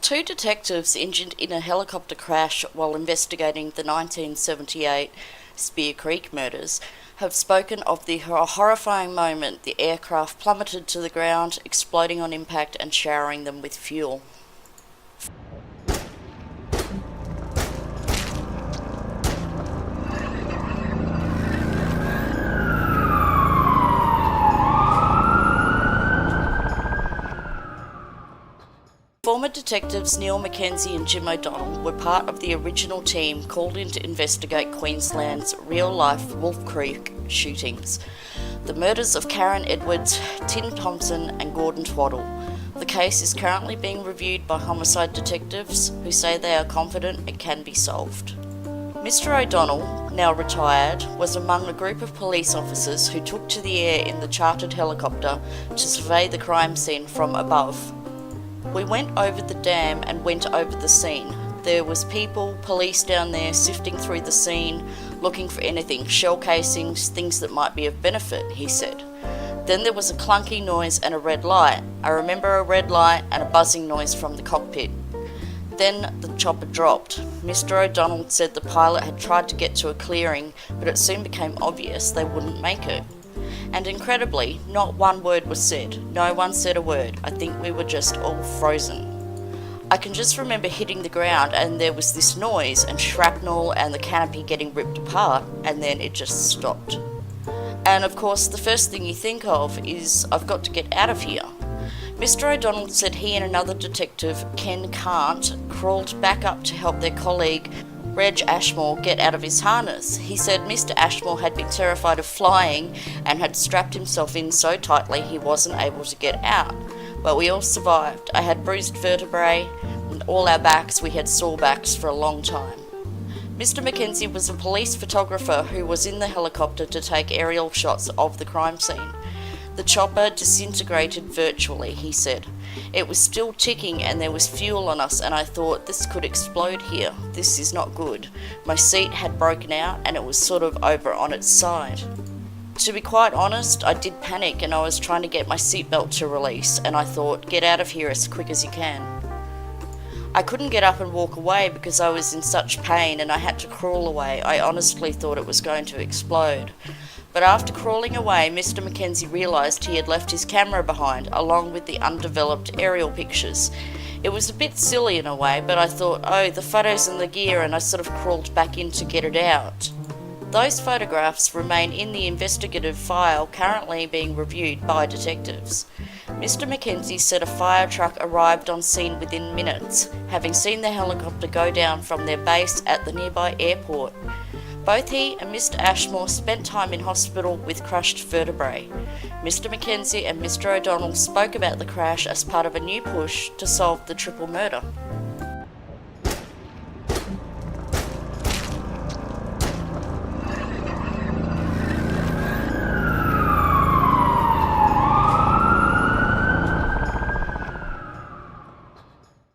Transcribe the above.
Two detectives injured in a helicopter crash while investigating the 1978 Spear Creek murders have spoken of the horrifying moment the aircraft plummeted to the ground, exploding on impact and showering them with fuel. Former detectives Neil Mackenzie and Jim O'Donnell were part of the original team called in to investigate Queensland's real-life Wolf Creek shootings, the murders of Karen Edwards, Tim Thompson and Gordon Twaddle. The case is currently being reviewed by homicide detectives who say they are confident it can be solved. Mr. O'Donnell, now retired, was among a group of police officers who took to the air in the chartered helicopter to survey the crime scene from above. We went over the dam and went over the scene. There was people, police down there sifting through the scene, looking for anything, shell casings, things that might be of benefit, he said. Then there was a clunky noise and a red light. I remember a red light and a buzzing noise from the cockpit. Then the chopper dropped. Mr. O'Donnell said the pilot had tried to get to a clearing, but it soon became obvious they wouldn't make it. And incredibly, not one word was said. No one said a word. I think we were just all frozen. I can just remember hitting the ground and there was this noise and shrapnel and the canopy getting ripped apart, and then it just stopped. And of course, the first thing you think of is, I've got to get out of here. Mr. O'Donnell said he and another detective, Ken Cant, crawled back up to help their colleague Reg Ashmore get out of his harness. He said Mr. Ashmore had been terrified of flying and had strapped himself in so tightly he wasn't able to get out. But we all survived. I had bruised vertebrae, and all our backs, we had sore backs for a long time. Mr. Mackenzie was a police photographer who was in the helicopter to take aerial shots of the crime scene. The chopper disintegrated virtually, he said. It was still ticking and there was fuel on us, and I thought, this could explode here. This is not good. My seat had broken out and it was sort of over on its side. To be quite honest, I did panic and I was trying to get my seatbelt to release, and I thought, get out of here as quick as you can. I couldn't get up and walk away because I was in such pain and I had to crawl away. I honestly thought it was going to explode. But after crawling away, Mr. Mackenzie realised he had left his camera behind, along with the undeveloped aerial pictures. It was a bit silly in a way, but I thought, oh, the photos and the gear, and I sort of crawled back in to get it out. Those photographs remain in the investigative file currently being reviewed by detectives. Mr. Mackenzie said a fire truck arrived on scene within minutes, having seen the helicopter go down from their base at the nearby airport. Both he and Mr. Ashmore spent time in hospital with crushed vertebrae. Mr. Mackenzie and Mr. O'Donnell spoke about the crash as part of a new push to solve the triple murder.